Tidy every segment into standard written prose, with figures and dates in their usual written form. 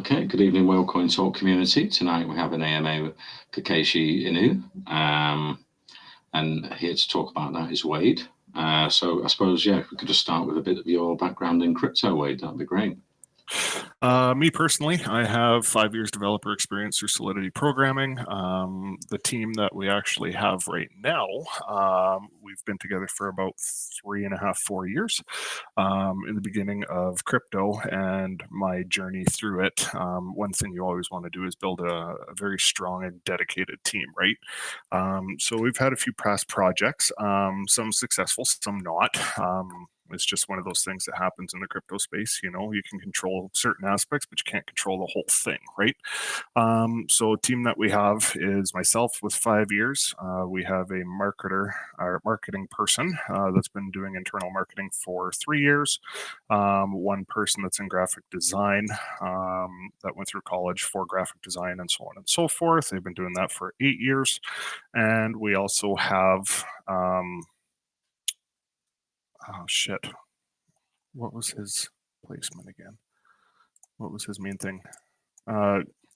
Okay, good evening, World Coin Talk community. Tonight we have an AMA with Kakashi Inu, and here to talk about that is Wade. So I suppose, yeah, if we could just start with a bit of your background in crypto, Wade, that'd be great. Me personally, I have 5 years developer experience through Solidity programming. The team that we actually have right now, we've been together for about 3.5, 4 years in the beginning of crypto and my journey through it. One thing you always want to do is build a very strong and dedicated team, right? So we've had a few past projects, some successful, some not. It's just one of those things that happens in the crypto space. You know, you can control certain aspects, but you can't control the whole thing, right? So a team that we have is myself with 5 years. We have a marketer, our marketing person that's been doing internal marketing for 3 years. One person that's in graphic design that went through college for graphic design and so on and so forth. They've been doing that for 8 years. And we also have oh shit, what was his placement again? What was his main thing?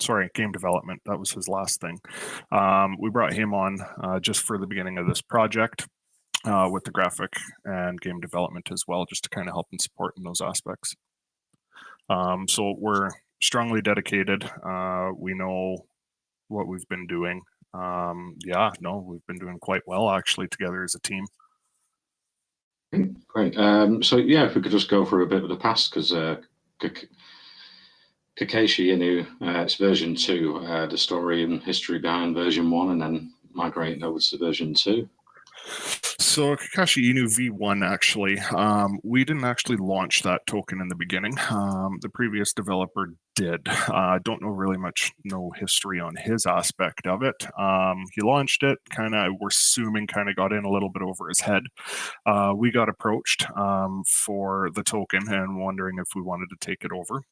Sorry, game development. That was his last thing. We brought him on just for the beginning of this project with the graphic and game development as well, just to kind of help and support in those aspects. So we're strongly dedicated. We know what we've been doing. We've been doing quite well actually together as a team. Great. So yeah, if we could just go through a bit of the past, because Kakashi Inu, it's version 2, the story and history behind version 1, and then migrating over to version 2. So Kakashi Inu V1, actually, we didn't actually launch that token in the beginning. The previous developer did. I don't know really no history on his aspect of it. He launched it, we're assuming got in a little bit over his head. We got approached for the token and wondering if we wanted to take it over.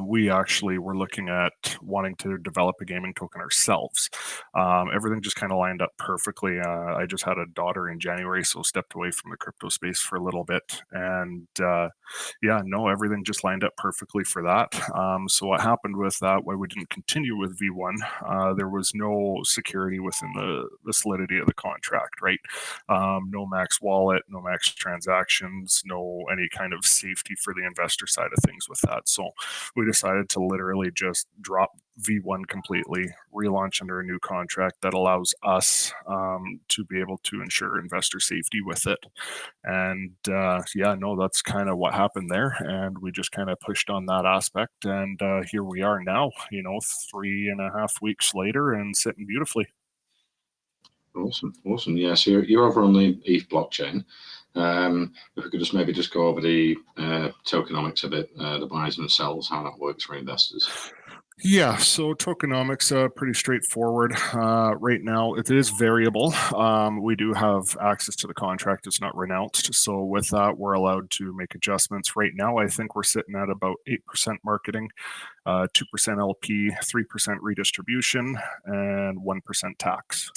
We actually were looking at wanting to develop a gaming token ourselves. Everything just kind of lined up perfectly. I just had a daughter in January, so stepped away from the crypto space for a little bit. And everything just lined up perfectly for that. So what happened with that, why we didn't continue with V1, there was no security within the solidity of the contract, right? No max wallet, no max transactions, no any kind of safety for the investor side of things with that. So we decided to literally just drop V1 completely, relaunch under a new contract that allows us to be able to ensure investor safety with it. And that's kind of what happened there. And we just kind of pushed on that aspect. And here we are now, 3.5 weeks later and sitting beautifully. Awesome. Yeah, so you're over on the ETH blockchain. If we could just go over the tokenomics of it, the buys and sells, how that works for investors. Yeah, so tokenomics, pretty straightforward. Right now, it is variable. We do have access to the contract. It's not renounced. So with that, we're allowed to make adjustments. Right now, I think we're sitting at about 8% marketing, 2% LP, 3% redistribution, and 1% tax.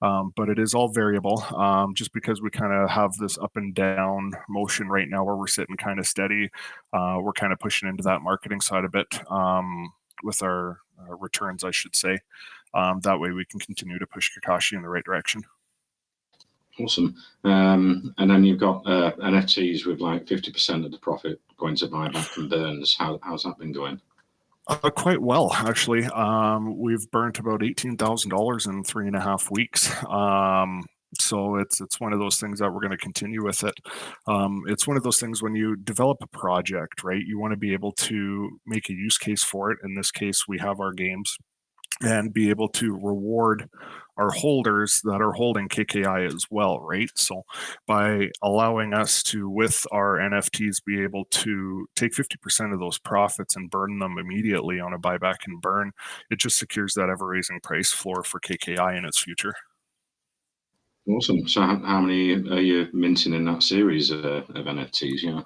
But it is all variable, just because we kind of have this up and down motion right now where we're sitting kind of steady. We're kind of pushing into that marketing side a bit with our returns, I should say. That way we can continue to push Kakashi in the right direction. Awesome. And then you've got NFTs with like 50% of the profit going to buyback and burns. How's that been going? Quite well, actually. We've burnt about $18,000 in 3.5 weeks. So it's one of those things that we're going to continue with it. It's one of those things when you develop a project, right? You want to be able to make a use case for it. In this case, we have our games, and be able to reward our holders that are holding KKI as well, right? So by allowing us to, with our NFTs, be able to take 50% of those profits and burn them immediately on a buyback and burn, it just secures that ever-raising price floor for KKI in its future. Awesome. So how many are you minting in that series of NFTs? Yeah.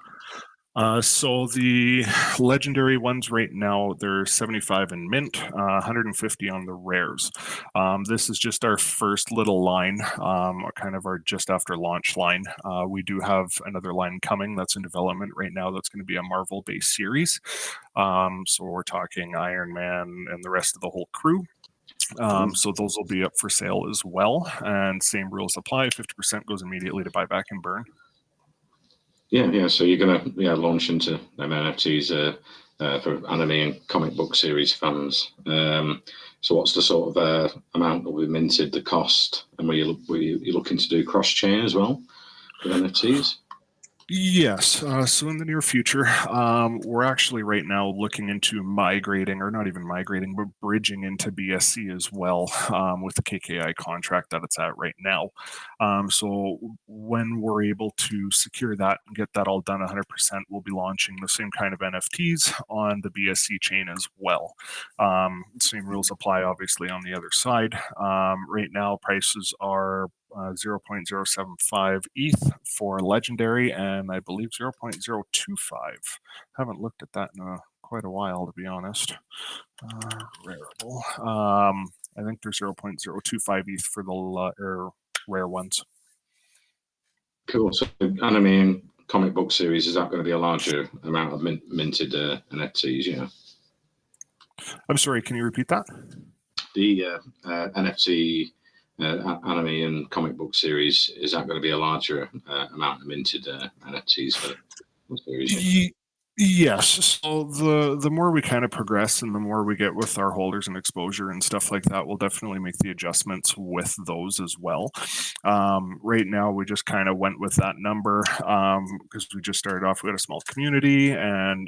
So the legendary ones right now, they're 75 in mint, 150 on the rares. This is just our first little line, kind of our just after launch line. We do have another line coming that's in development right now that's going to be a Marvel-based series. So we're talking Iron Man and the rest of the whole crew. So those will be up for sale as well. And same rules apply. 50% goes immediately to buyback and burn. Yeah. So you're going to launch into them NFTs for anime and comic book series fans. So what's the sort of amount that we minted, the cost, and were you looking to do cross chain as well with NFTs? Yes. So in the near future, we're actually right now looking into migrating, or not even migrating, but bridging into BSC as well with the KKI contract that it's at right now. So when we're able to secure that and get that all done 100%, we'll be launching the same kind of NFTs on the BSC chain as well. Same rules apply, obviously, on the other side. Right now, prices are 0.075 ETH for legendary, and I believe 0.025. Haven't looked at that in quite a while, to be honest. Rareable. I think there's 0.025 ETH for the rare ones. Cool. So anime and comic book series, is that going to be a larger amount of minted NFTs? Yeah. I'm sorry, can you repeat that? The NFT anime and comic book series, is that going to be a larger amount of minted NFTs for the series? Yes. So the more we kind of progress and the more we get with our holders and exposure and stuff like that, we'll definitely make the adjustments with those as well. Right now, we just kind of went with that number because we just started off. We had a small community, and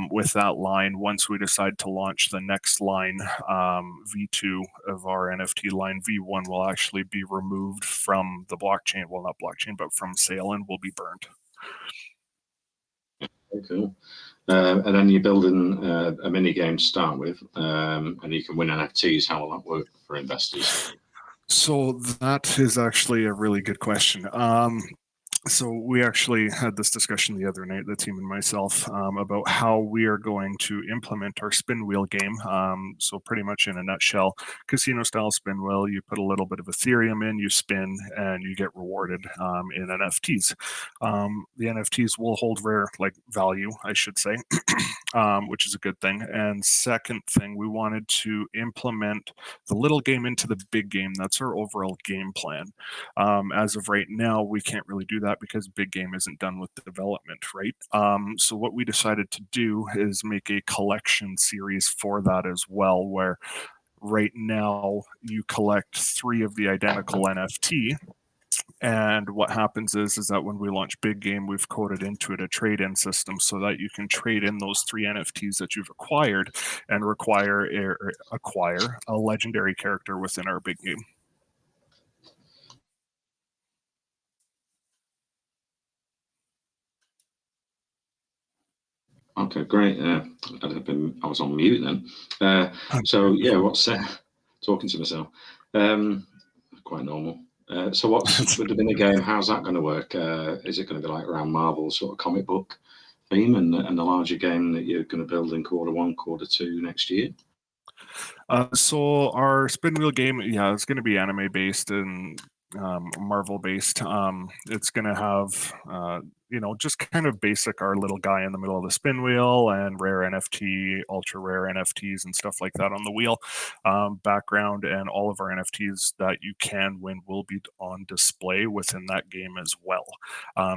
with that line, once we decide to launch the next line, V2 of our NFT line, V1 will actually be removed from the blockchain. Well, not blockchain, but from sale, and will be burned. Okay, cool. And then you're building a mini game to start with, and you can win NFTs. How will that work for investors? So that is actually a really good question. So we actually had this discussion the other night, the team and myself, about how we are going to implement our spin wheel game. So pretty much in a nutshell, casino style spin wheel, you put a little bit of Ethereum in, you spin, and you get rewarded in NFTs. The NFTs will hold rare value, I should say, which is a good thing. And second thing, we wanted to implement the little game into the big game. That's our overall game plan. As of right now, we can't really do that because big game isn't done with the development, right? So what we decided to do is make a collection series for that as well, where right now you collect 3 of the identical NFT. And what happens is that when we launch big game, we've coded into it a trade-in system so that you can trade in those 3 NFTs that you've acquired and acquire a legendary character within our big game. Okay, great. I was on mute then. So yeah, talking to myself? Quite normal. So what's with the mini game? How's that going to work? Is it going to be like around Marvel sort of comic book theme and the larger game that you're going to build in Q1, Q2 next year? So our spin wheel game, it's going to be anime based and Marvel based. It's going to have just kind of basic, our little guy in the middle of the spin wheel and rare NFT, ultra rare NFTs and stuff like that on the wheel background, and all of our NFTs that you can win will be on display within that game as well.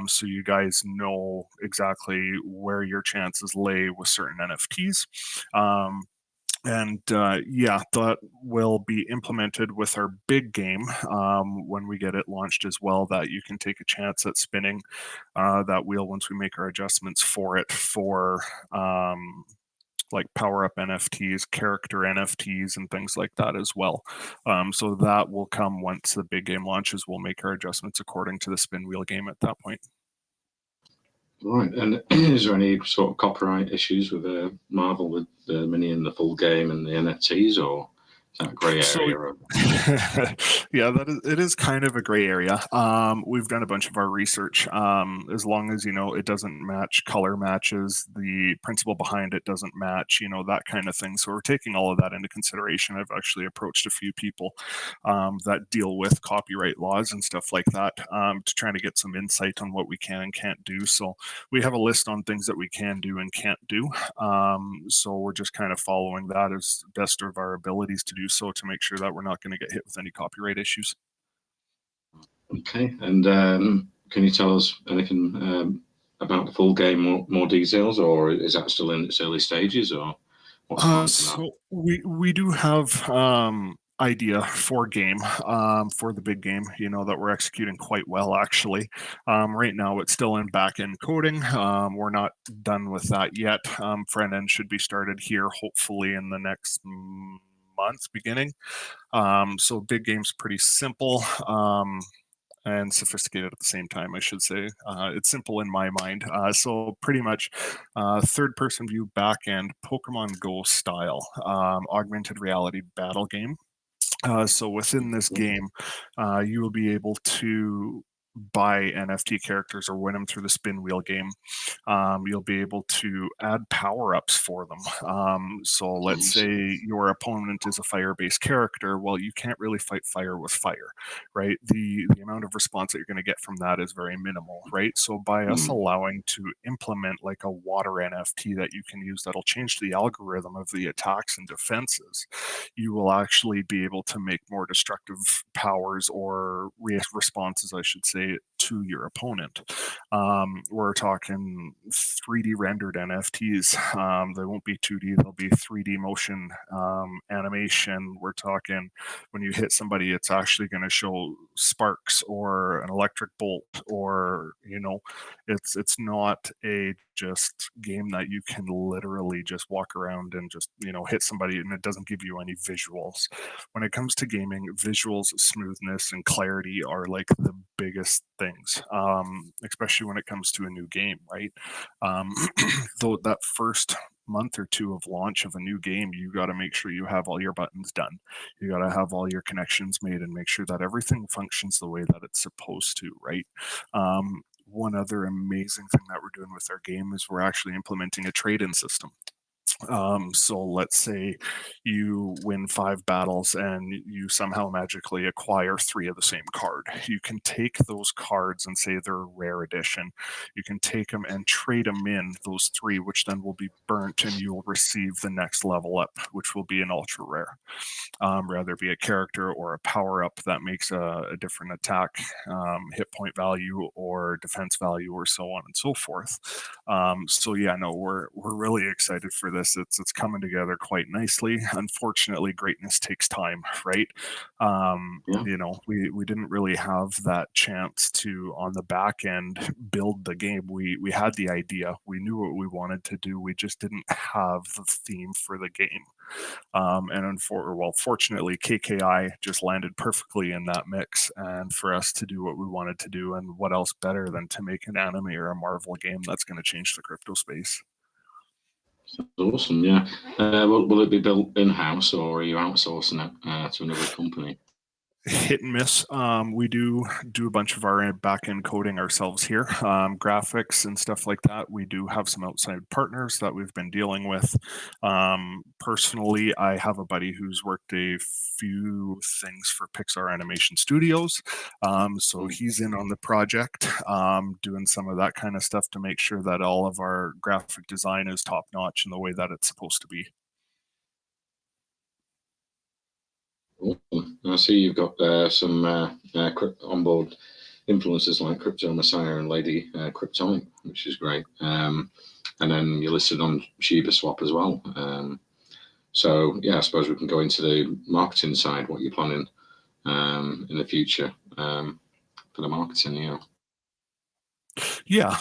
So you guys know exactly where your chances lay with certain NFTs. And that will be implemented with our big game when we get it launched as well, that you can take a chance at spinning that wheel once we make our adjustments for it for power up NFTs, character NFTs, and things like that as well. So that will come once the big game launches. We'll make our adjustments according to the spin wheel game at that point. Right, and is there any sort of copyright issues with Marvel with the mini and the full game and the NFTs, or That grey So area. yeah, it is kind of a gray area. We've done a bunch of our research. As long as it doesn't match color matches, the principle behind it doesn't match, that kind of thing. So we're taking all of that into consideration. I've actually approached a few people that deal with copyright laws and stuff like that to try to get some insight on what we can and can't do. So we have a list on things that we can do and can't do. So we're just kind of following that as best of our abilities to do so, to make sure that we're not going to get hit with any copyright issues. Okay, and can you tell us anything about the full game, more details, or is that still in its early stages, or what's the plan for that? So we do have idea for game for the big game, that we're executing quite well actually. Right now it's still in back end coding. We're not done with that yet. Front end should be started here hopefully in the next month beginning. So big game's pretty simple. And sophisticated at the same time, I should say. It's simple in my mind. So pretty much third-person view back-end Pokemon Go style augmented reality battle game. So within this game, you will be able to buy NFT characters or win them through the spin wheel game. You'll be able to add power-ups for them. So let's say your opponent is a fire-based character. Well, you can't really fight fire with fire, right? The amount of response that you're going to get from that is very minimal, right? So by us allowing to implement like a water NFT that you can use that'll change the algorithm of the attacks and defenses, you will actually be able to make more destructive powers or responses, I should say, to your opponent. We're talking 3D rendered NFTs. They won't be 2D, they'll be 3D motion animation. We're talking when you hit somebody, it's actually going to show sparks or an electric bolt, or it's not a just game that you can literally just walk around and just hit somebody and it doesn't give you any visuals. When it comes to gaming, visuals, smoothness, and clarity are like the biggest things, especially when it comes to a new game, right? Though that first month or two of launch of a new game, you got to make sure you have all your buttons done. You got to have all your connections made and make sure that everything functions the way that it's supposed to, right? One other amazing thing that we're doing with our game is we're actually implementing a trade-in system. So let's say you win 5 battles and you somehow magically acquire 3 of the same card. You can take those cards and say they're a rare edition. You can take them and trade them in, those 3, which then will be burnt and you will receive the next level up, which will be an ultra rare. Rather be a character or a power up that makes a different attack, hit point value or defense value, or so on and so forth. So yeah, no, we're really excited for this. It's coming together quite nicely. Unfortunately, greatness takes time, right? We didn't really have that chance to on the back end build the game. We had the idea, we knew what we wanted to do, we just didn't have the theme for the game. And fortunately, KKI just landed perfectly in that mix, and for us to do what we wanted to do, and what else better than to make an anime or a Marvel game that's going to change the crypto space. That's awesome, yeah. Will it be built in-house, or are you outsourcing it to another company? Hit and miss. We do a bunch of our back-end coding ourselves here, graphics and stuff like that. We do have some outside partners that we've been dealing with. Personally, I have a buddy who's worked a few things for Pixar Animation Studios, so he's in on the project, doing some of that kind of stuff to make sure that all of our graphic design is top-notch in the way that it's supposed to be. I see you've got some onboard influencers like Crypto Messiah and Lady Kryptonic, which is great. And then you're listed on Shiba Swap as well. So yeah, I suppose we can go into the marketing side, what you're planning in the future for the marketing, yeah. Yeah,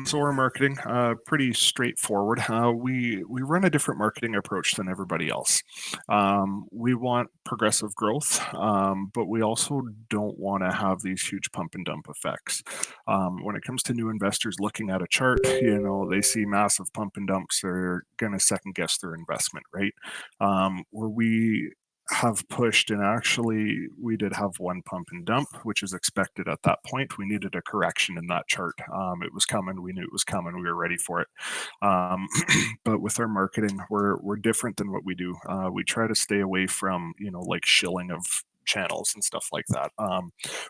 so our marketing, pretty straightforward. We run a different marketing approach than everybody else. We want progressive growth, but we also don't want to have these huge pump and dump effects. When it comes to new investors looking at a chart, they see massive pump and dumps, they're going to second guess their investment, right? Where we have pushed, and actually we did have one pump and dump, which is expected at that point. We needed a correction in that chart. It was coming. We knew it was coming. We were ready for it. But with our marketing, we're different than what we do. We try to stay away from, like shilling of channels and stuff like that.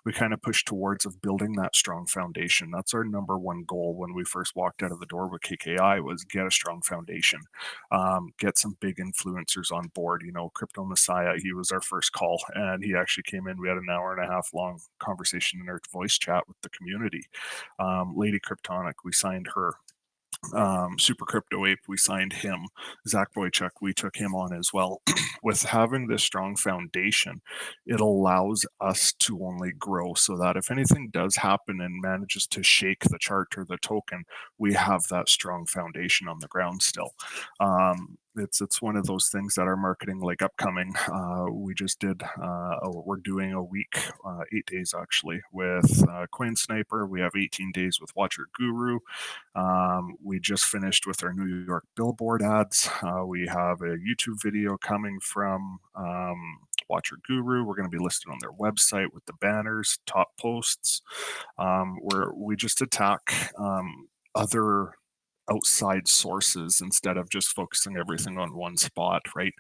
We kind of push towards of building that strong foundation. That's our number one goal when we first walked out of the door with KKI, was get a strong foundation, get some big influencers on board. Crypto Messiah, he was our first call, and he actually came in. We had an hour and a half long conversation in our voice chat with the community. Lady Kryptonic, we signed her. Super Crypto Ape, we signed him. Zach Boychuk, we took him on as well. With having this strong foundation, it allows us to only grow, so that if anything does happen and manages to shake the chart or the token, we have that strong foundation on the ground still. It's one of those things that our marketing, like upcoming, we just did, we're doing a week, 8 days actually, with Coin Sniper. We have 18 days with Watcher Guru. We just finished with our New York billboard ads. We have a YouTube video coming from Watcher Guru. We're going to be listed on their website with the banners, top posts, where we just attack other outside sources instead of just focusing everything on one spot, right?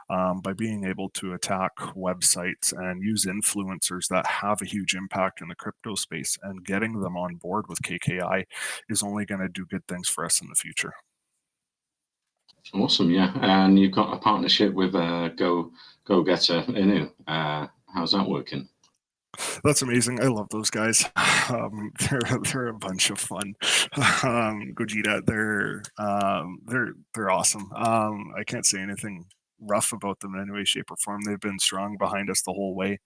By being able to attack websites and use influencers that have a huge impact in the crypto space, and getting them on board with KKI is only going to do good things for us in the future. Awesome, yeah. And you've got a partnership with Go Getter Inu. How's that working? That's amazing. I love those guys. They're a bunch of fun. Gogeta, they're awesome. I can't say anything rough about them in any way, shape, or form. They've been strong behind us the whole way.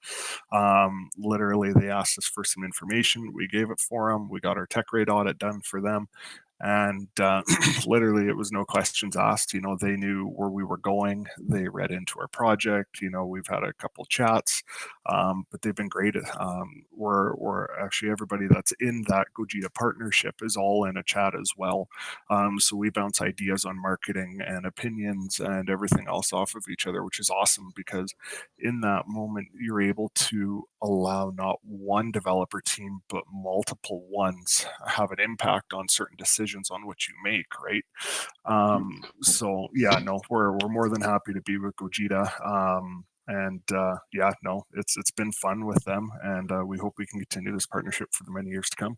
Literally, they asked us for some information. We gave it for them. We got our tech rate audit done for them. And literally, it was no questions asked. They knew where we were going. They read into our project. We've had a couple chats, but they've been great. We're actually, everybody that's in that Gogeta partnership is all in a chat as well. So we bounce ideas on marketing and opinions and everything else off of each other, which is awesome, because in that moment, you're able to allow not one developer team, but multiple ones have an impact on certain decisions on what you make, right? So yeah, no, we're more than happy to be with Gogeta. Yeah, no, it's been fun with them, and we hope we can continue this partnership for the many years to come.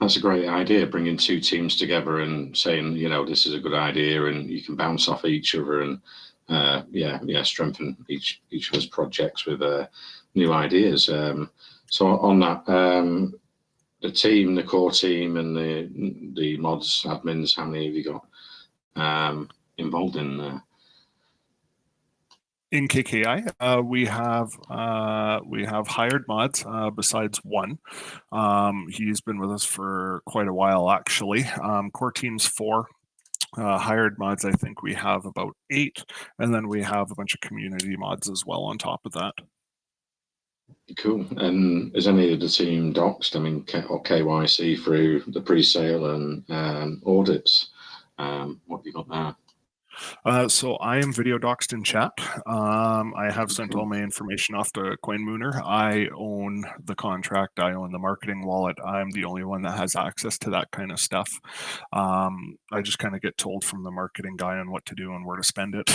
That's a great idea, bringing two teams together and saying, this is a good idea, and you can bounce off each other and strengthen each other's projects with new ideas. So on that, the core team and the mods, admins, how many have you got involved in there? In KKI, we have hired mods besides one. He's been with us for quite a while, actually. Core team's 4. Hired mods, I think we have about 8, and then we have a bunch of community mods as well on top of that. Cool. And is any of the team doxed? I mean, or KYC through the pre-sale and audits? What have you got there? So I am video doxed in chat. I have sent all my information off to CoinMooner. I own the contract. I own the marketing wallet. I'm the only one that has access to that kind of stuff. I just kind of get told from the marketing guy on what to do and where to spend it,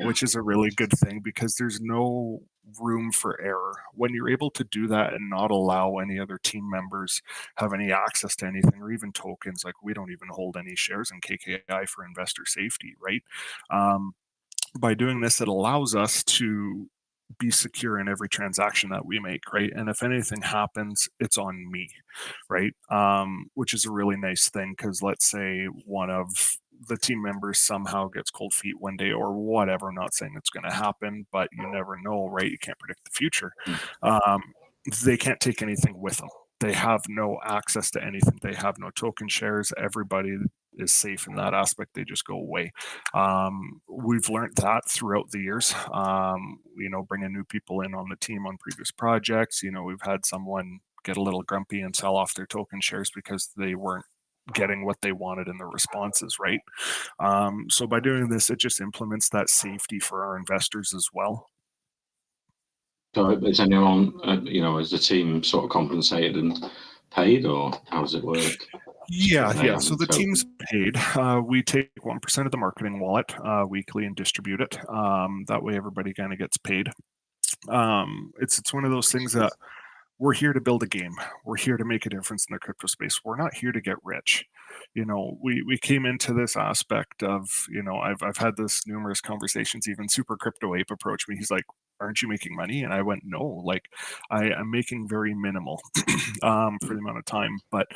which is a really good thing, because there's no room for error when you're able to do that and not allow any other team members have any access to anything, or even tokens. Like, we don't even hold any shares in KKI for investor safety, right? By doing this, it allows us to be secure in every transaction that we make, right? And if anything happens, it's on me, right? Which is a really nice thing, because let's say one of the team members somehow gets cold feet one day or whatever. I'm not saying it's going to happen, but you never know, right? You can't predict the future. They can't take anything with them. They have no access to anything. They have no token shares. Everybody is safe in that aspect. They just go away. We've learned that throughout the years, bringing new people in on the team on previous projects. We've had someone get a little grumpy and sell off their token shares because they weren't getting what they wanted in the responses, right? So by doing this, it just implements that safety for our investors as well. So is anyone, is the team sort of compensated and paid, or how does it work? Yeah. So the team's paid. We take 1% of the marketing wallet weekly and distribute it. That way, everybody kind of gets paid. It's one of those things that we're here to build a game. We're here to make a difference in the crypto space. We're not here to get rich. We came into this aspect of, I've had this numerous conversations. Even Super Crypto Ape approached me. He's like, "Aren't you making money?" And I went, "No, like I'm making very minimal for the amount of time, but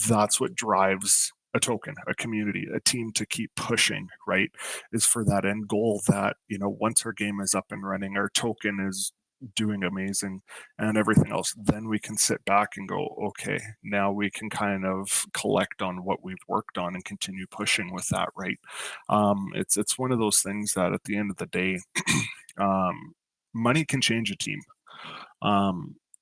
that's what drives a token, a community, a team to keep pushing, right? Is for that end goal that, once our game is up and running, our token is doing amazing and everything else, then we can sit back and go, okay, now we can kind of collect on what we've worked on and continue pushing with that, right? It's one of those things that at the end of the day, money can change a team.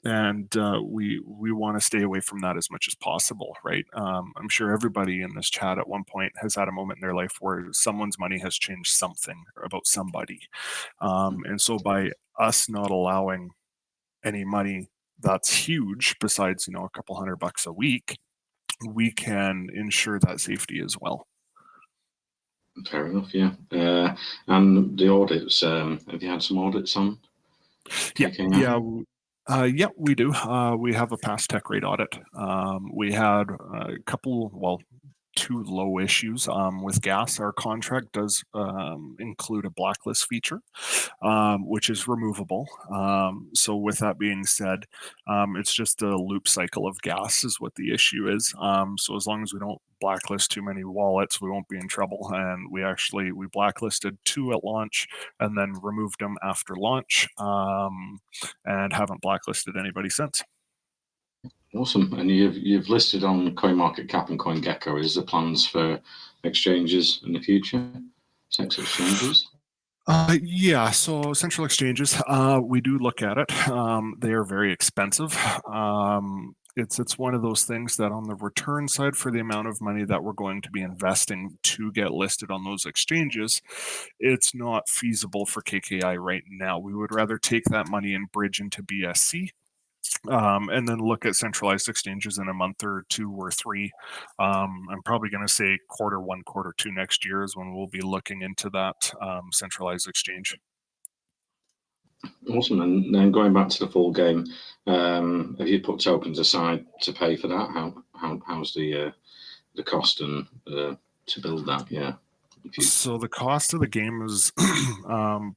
And we want to stay away from that as much as possible, right? I'm sure everybody in this chat at one point has had a moment in their life where someone's money has changed something about somebody. And so by us not allowing any money that's huge, besides, a couple $100 a week, we can ensure that safety as well. Fair enough, yeah. And the audits, have you had some audits on? Yeah, we do. We have a past tech rate audit. We had a couple, two low issues with gas. Our contract does include a blacklist feature, which is removable. So with that being said, it's just a loop cycle of gas is what the issue is. So as long as we don't blacklist too many wallets, we won't be in trouble. And we blacklisted 2 at launch and then removed them after launch, and haven't blacklisted anybody since. Awesome. And you've listed on CoinMarketCap and CoinGecko. Is there plans for exchanges in the future? Sex exchanges? Yeah, so central exchanges, we do look at it. They are very expensive. It's one of those things that on the return side, for the amount of money that we're going to be investing to get listed on those exchanges, it's not feasible for KKI right now. We would rather take that money and bridge into BSC. And then look at centralized exchanges in a month or 2 or 3. I'm probably going to say Q1, Q2 next year is when we'll be looking into that centralized exchange. Awesome. And then going back to the full game, have you put tokens aside to pay for that? How's the cost and to build that? Yeah. So the cost of the game is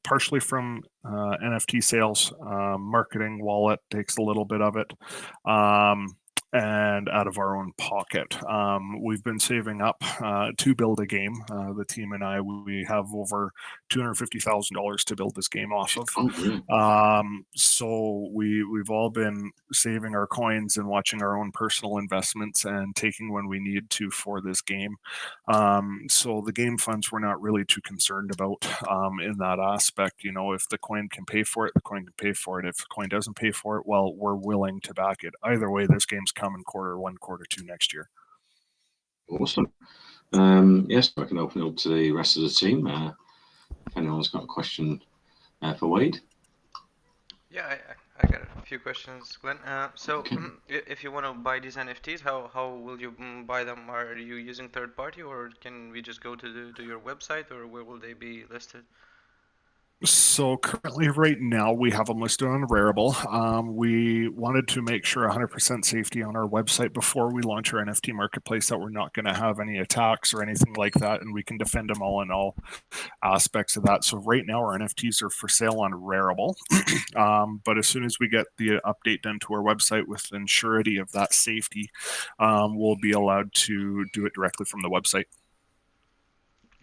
partially from NFT sales. Marketing wallet takes a little bit of it, and out of our own pocket. We've been saving up to build a game. The team and I, we have over $250,000 to build this game off of. So we've all been saving our coins and watching our own personal investments and taking when we need to for this game. So the game funds we're not really too concerned about in that aspect. If the coin can pay for it, the coin can pay for it. If the coin doesn't pay for it, well, we're willing to back it. Either way, this game's coming Q1, Q2 next year. Awesome. Yes, I can open it up to the rest of the team. If anyone's got a question for Wade. Yeah, I got a few questions, Glenn. If you want to buy these NFTs, how will you buy them? Are you using third party, or can we just go to your website, or where will they be listed? So currently, right now, we have them listed on Rarible. We wanted to make sure 100% safety on our website before we launch our NFT marketplace, that we're not going to have any attacks or anything like that, and we can defend them all in all aspects of that. So right now, our NFTs are for sale on Rarible. But as soon as we get the update done to our website with the surety of that safety, we'll be allowed to do it directly from the website.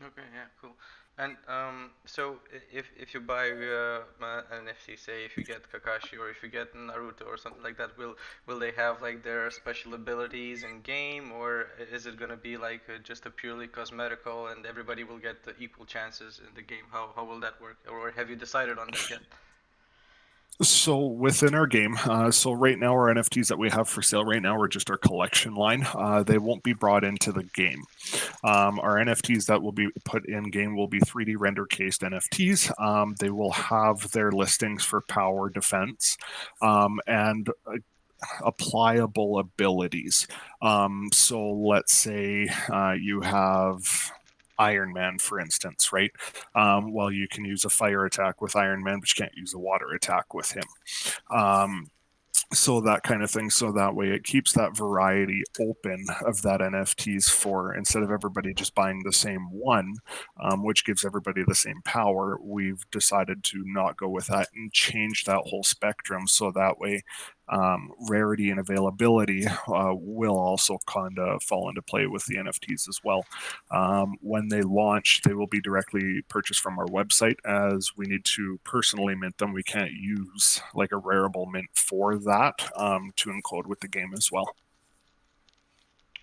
Okay, yeah, cool. And so if you buy an NFT, say if you get Kakashi or if you get Naruto or something like that, will they have like their special abilities in game, or is it gonna be like just a purely cosmetical and everybody will get the equal chances in the game? How will that work? Or have you decided on that yet? So within our game, so right now our NFTs that we have for sale right now are just our collection line. They won't be brought into the game. Our NFTs that will be put in game will be 3D render cased NFTs. They will have their listings for power, defense, and applicable abilities. So let's say you have Iron Man, for instance, right? Well, you can use a fire attack with Iron Man, but you can't use a water attack with him. So that kind of thing. So that way it keeps that variety open of that NFTs for, instead of everybody just buying the same one, which gives everybody the same power, we've decided to not go with that and change that whole spectrum. So that way rarity and availability will also kind of fall into play with the NFTs as well. When they launch, they will be directly purchased from our website, as we need to personally mint them. We can't use like a rareable mint for that to encode with the game as well.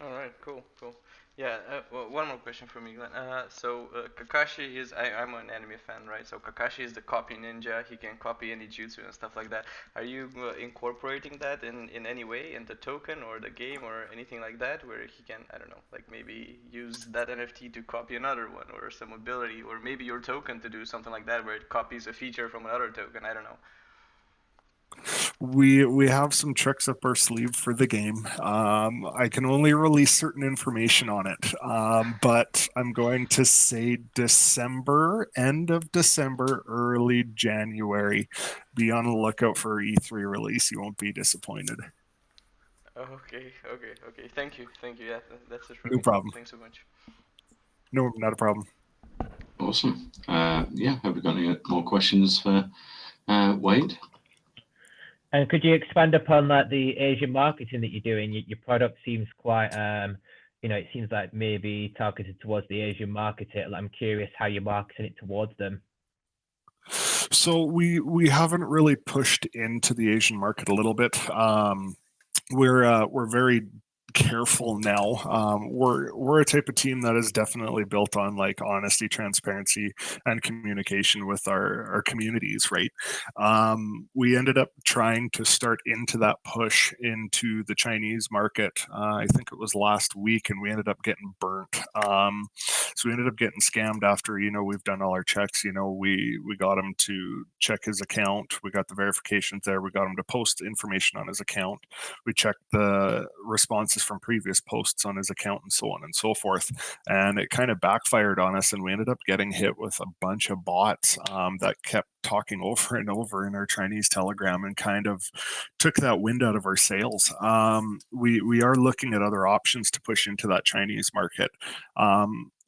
All right, cool, cool. Yeah, well, one more question for me, Glenn. Kakashi is, I'm an anime fan, right? So Kakashi is the copy ninja. He can copy any jutsu and stuff like that. Are you incorporating that in any way in the token or the game or anything like that, where he can, I don't know, like maybe use that NFT to copy another one or some ability, or maybe your token to do something like that, where it copies a feature from another token? I don't know. We have some tricks up our sleeve for the game. I can only release certain information on it, but I'm going to say December, end of December, early January. Be on the lookout for E3 release. You won't be disappointed. Okay, okay, okay. Thank you, thank you. Yeah, that's it for No me. problem. Thanks so much. No, not a problem. Awesome. Yeah, have we got any more questions for Wade? And could you expand upon like the Asian marketing that you're doing? Your product seems quite, it seems like maybe targeted towards the Asian market. I'm curious how you're marketing it towards them. So we haven't really pushed into the Asian market a little bit. We're very careful now. We're a type of team that is definitely built on like honesty, transparency, and communication with our communities, right? We ended up trying to start into that push into the Chinese market. I think it was last week, and we ended up getting burnt. So we ended up getting scammed after, we've done all our checks. We got him to check his account. We got the verifications there. We got him to post information on his account. We checked the responses from previous posts on his account and so on and so forth. And it kind of backfired on us, and we ended up getting hit with a bunch of bots that kept talking over and over in our Chinese Telegram and kind of took that wind out of our sails. We are looking at other options to push into that Chinese market.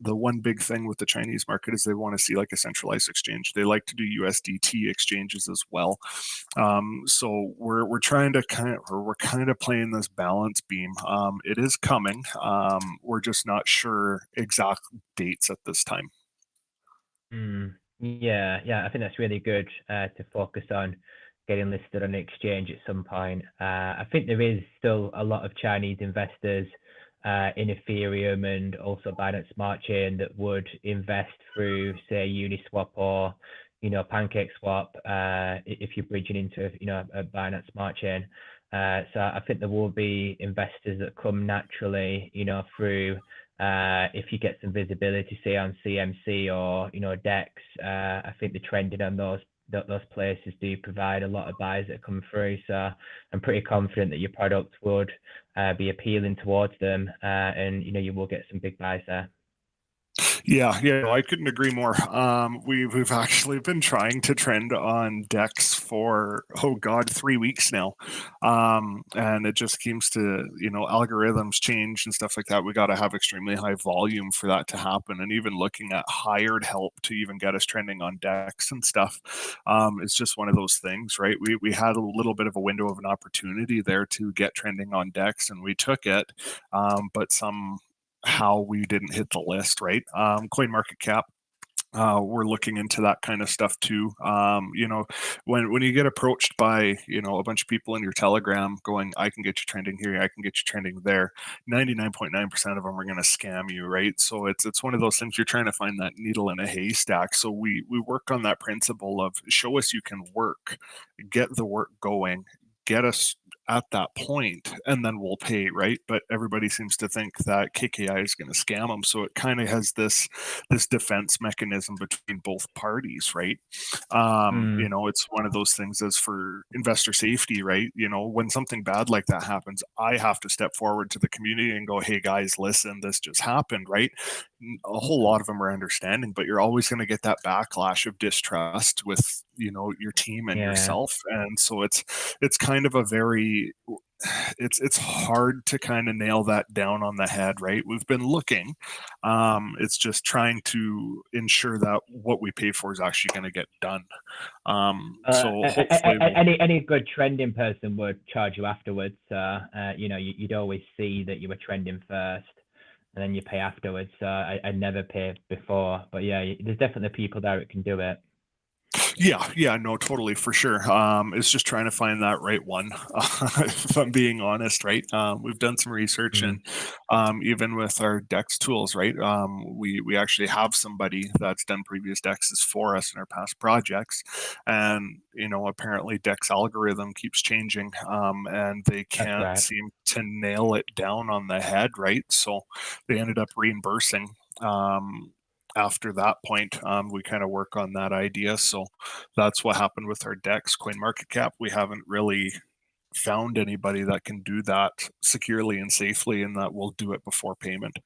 The one big thing with the Chinese market is they want to see like a centralized exchange. They like to do USDT exchanges as well. So we're trying to we're kind of playing this balance beam. It is coming. We're just not sure exact dates at this time. Yeah, I think that's really good to focus on getting listed on an exchange at some point. I think there is still a lot of Chinese investors in Ethereum and also Binance Smart Chain that would invest through, say, Uniswap or PancakeSwap if you're bridging into a Binance Smart Chain. So I think there will be investors that come naturally, through if you get some visibility, say on CMC or DEX. I think the trending on those places do provide a lot of buyers that come through. So I'm pretty confident that your product would be appealing towards them, and you will get some big buys there. Yeah, I couldn't agree more. We've actually been trying to trend on DEX for 3 weeks now, and it just seems to algorithms change and stuff like that. We got to have extremely high volume for that to happen, and even looking at hired help to even get us trending on DEX and stuff. It's just one of those things, right? We had a little bit of a window of an opportunity there to get trending on DEX, and we took it, but how we didn't hit the list, right? CoinMarketCap we're looking into that kind of stuff too. You know, when you get approached by, you know, a bunch of people in your Telegram going, I can get you trending here, I can get you trending there, 99.9% of them are going to scam you, right? So it's one of those things, you're trying to find that needle in a haystack. So we work on that principle of show us you can work, get the work going, get us at that point, and then we'll pay, right? But everybody seems to think that KKI is going to scam them, so it kind of has this defense mechanism between both parties, right? You know, it's one of those things as for investor safety, right? You know, when something bad like that happens, I have to step forward to the community and go, hey guys, listen, this just happened, right? A whole lot of them are understanding, but you're always going to get that backlash of distrust with, you know, your team and yourself. And so it's kind of a very, it's hard to kind of nail that down on the head, right? We've been looking. It's just trying to ensure that what we pay for is actually going to get done. So hopefully any good trending person would charge you afterwards. You know, you'd always see that you were trending first, and then you pay afterwards. I never pay before, but yeah, there's definitely people there that can do it. Yeah, no, totally, for sure. It's just trying to find that right one, if I'm being honest, right? We've done some research, and even with our DEX tools, right? We actually have somebody that's done previous DEXs for us in our past projects, and you know, apparently DEX algorithm keeps changing, and they can't seem to nail it down on the head, right? So they ended up reimbursing. After that point, we kind of work on that idea. So that's what happened with our DEX CoinMarketCap. We haven't really found anybody that can do that securely and safely, and that will do it before payment.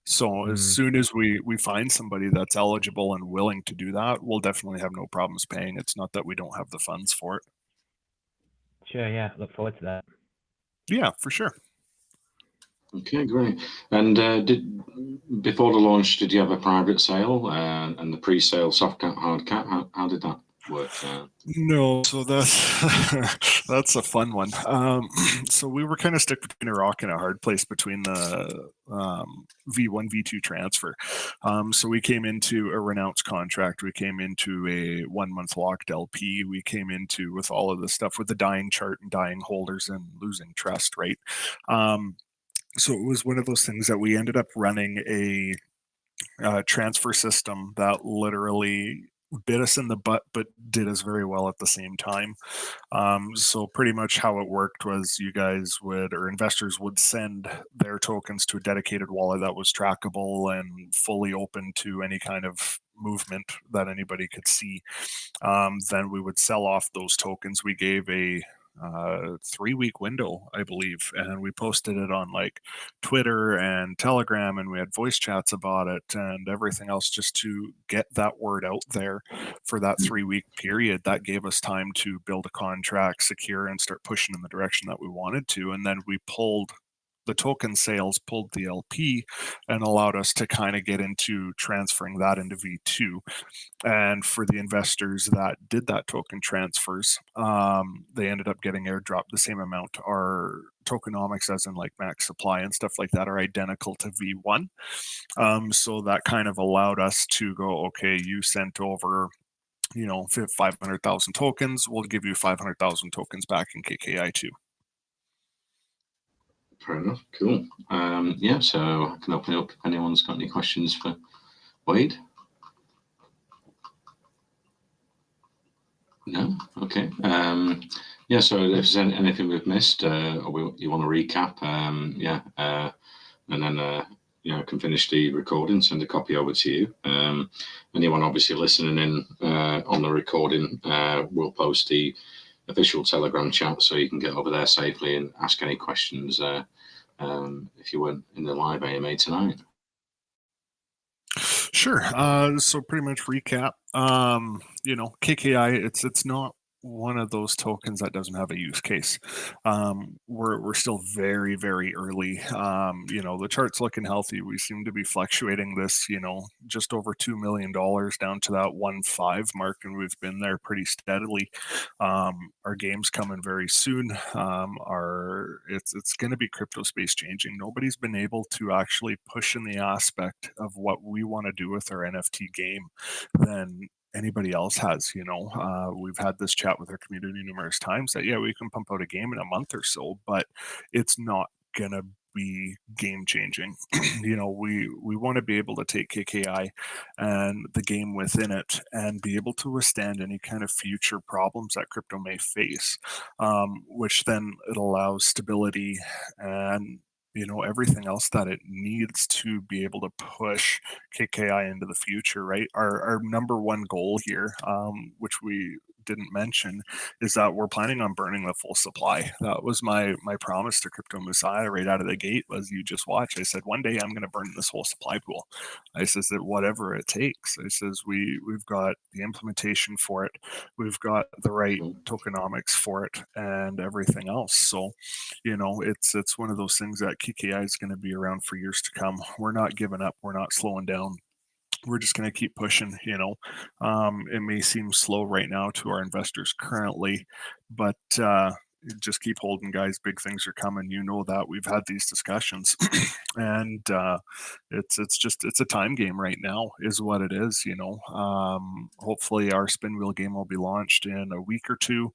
So as soon as we find somebody that's eligible and willing to do that, we'll definitely have no problems paying. It's not that we don't have the funds for it. Sure, yeah. Look forward to that. Yeah, for sure. Okay, great. And before the launch, did you have a private sale and the pre-sale soft cap, hard cap? How did that work? No, so that's that's a fun one. So we were kind of stuck between a rock and a hard place between the V1, V2 transfer. So we came into a renounced contract. We came into a 1 month locked LP. We came into with all of this stuff with the dying chart and dying holders and losing trust, right? So it was one of those things that we ended up running a transfer system that literally bit us in the butt, but did us very well at the same time. So pretty much how it worked was you guys would, or investors would send their tokens to a dedicated wallet that was trackable and fully open to any kind of movement that anybody could see. Then we would sell off those tokens. We gave a 3-week window, I believe, and we posted it on like Twitter and Telegram, and we had voice chats about it and everything else just to get that word out there for that 3-week period. That gave us time to build a contract, secure, and start pushing in the direction that we wanted to. And then we pulled the token sales, pulled the LP, and allowed us to kind of get into transferring that into V2. And for the investors that did that token transfers, they ended up getting airdropped the same amount. Our tokenomics, as in like max supply and stuff like that, are identical to V1. So that kind of allowed us to go, okay, you sent over, you know, 500,000 tokens, we'll give you 500,000 tokens back in KKI2. Fair enough. Cool. Yeah, so I can open it up if anyone's got any questions for Wade. No? Okay. Yeah, so if there's anything we've missed or you want to recap, yeah, and then you know, I can finish the recording, send a copy over to you. Anyone obviously listening in on the recording, we'll post the official Telegram chat so you can get over there safely and ask any questions if you weren't in the live AMA tonight. Sure. So pretty much recap. You know, KKI, it's not one of those tokens that doesn't have a use case. We're still very, very early. The chart's looking healthy. We seem to be fluctuating this, just over $2 million down to that 1.5 mark, and we've been there pretty steadily. Our game's coming very soon. It's going to be crypto space changing. Nobody's been able to actually push in the aspect of what we want to do with our NFT game than anybody else has. We've had this chat with our community numerous times that we can pump out a game in a month or so, but it's not gonna be game changing. We want to be able to take KKI and the game within it and be able to withstand any kind of future problems that crypto may face, which then it allows stability and everything else that it needs to be able to push KKI into the future, right? Our number one goal here, which we didn't mention, is that we're planning on burning the full supply. That was my promise to Crypto Messiah right out of the gate. Was, you just watch. I said, one day I'm going to burn this whole supply pool. I says that whatever it takes. I says we've got the implementation for it, we've got the right tokenomics for it, and everything else. So, it's one of those things that KKI is going to be around for years to come. We're not giving up. We're not slowing down. We're just going to keep pushing. It may seem slow right now to our investors currently, but just keep holding, guys. Big things are coming. That we've had these discussions, and it's a time game right now, is what it is. Hopefully our spin wheel game will be launched in a week or two.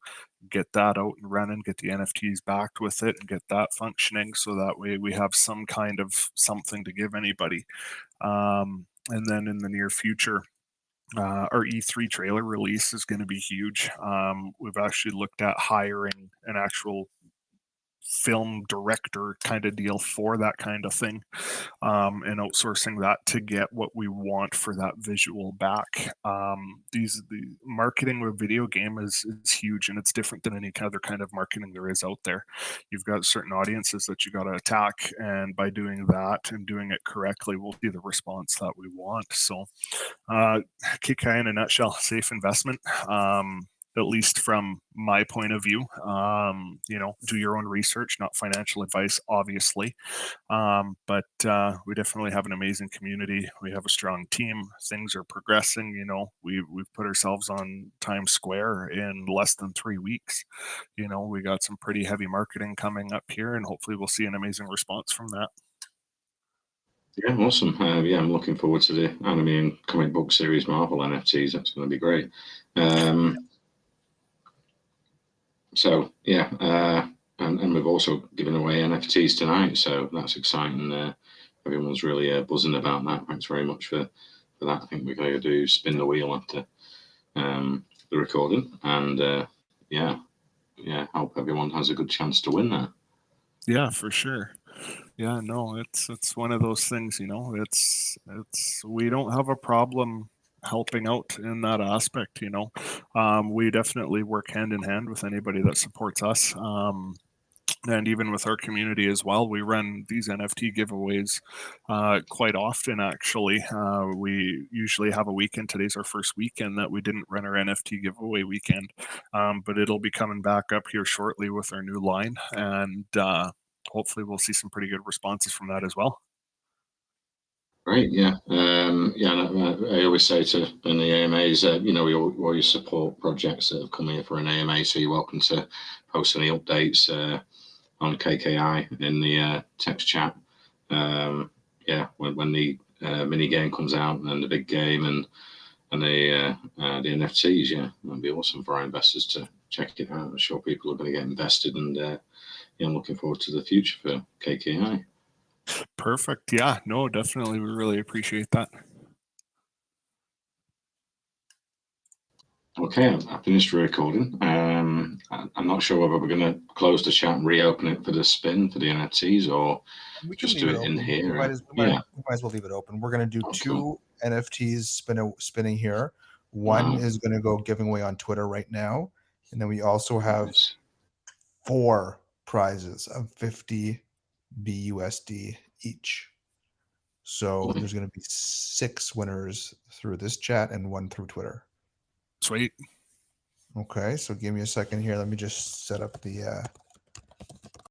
Get that out and running, get the NFTs backed with it, and get that functioning, so that way we have some kind of something to give anybody. And then in the near future, our E3 trailer release is going to be huge. We've actually looked at hiring an actual film director kind of deal for that kind of thing, and outsourcing that to get what we want for that visual back. The marketing with video game is huge, and it's different than any other kind of marketing there is out there. You've got certain audiences that you got to attack, and by doing that and doing it correctly, we'll see the response that we want. So KKI in a nutshell, safe investment. At least from my point of view. Do your own research, not financial advice, obviously. But we definitely have an amazing community. We have a strong team. Things are progressing. We've put ourselves on Times Square in less than 3 weeks. We got some pretty heavy marketing coming up here, and hopefully we'll see an amazing response from that. Yeah, awesome. I'm looking forward to the anime and comic book series Marvel NFTs. That's going to be great. And we've also given away NFTs tonight, so that's exciting. Everyone's really buzzing about that. Thanks very much for that. I think we're going to do spin the wheel after the recording, and hope everyone has a good chance to win that. Yeah, for sure. Yeah, no, it's one of those things. It's we don't have a problem helping out in that aspect. We definitely work hand in hand with anybody that supports us, and even with our community as well. We run these NFT giveaways quite often, actually. We usually have a weekend. Today's our first weekend that we didn't run our NFT giveaway weekend, but it'll be coming back up here shortly with our new line, and hopefully we'll see some pretty good responses from that as well. Great, yeah. I always say in the AMAs, we always support projects that have come here for an AMA, so you're welcome to post any updates on KKI in the text chat. When the mini game comes out, and the big game, and the NFTs, that'd be awesome for our investors to check it out. I'm sure people are going to get invested, and I'm looking forward to the future for KKI. Perfect. Yeah, no, definitely. We really appreciate that. Okay, I finished recording. I'm not sure whether we're going to close the chat and reopen it for the spin for the NFTs, or we can just do it in here. We might as well leave it open. We're going to do two NFTs spinning here. One is going to go giving away on Twitter right now, and then we also have 4 prizes of 50 BUSD each. So there's going to be 6 winners through this chat and 1 through Twitter. Sweet. Okay, so give me a second here. Let me just set up the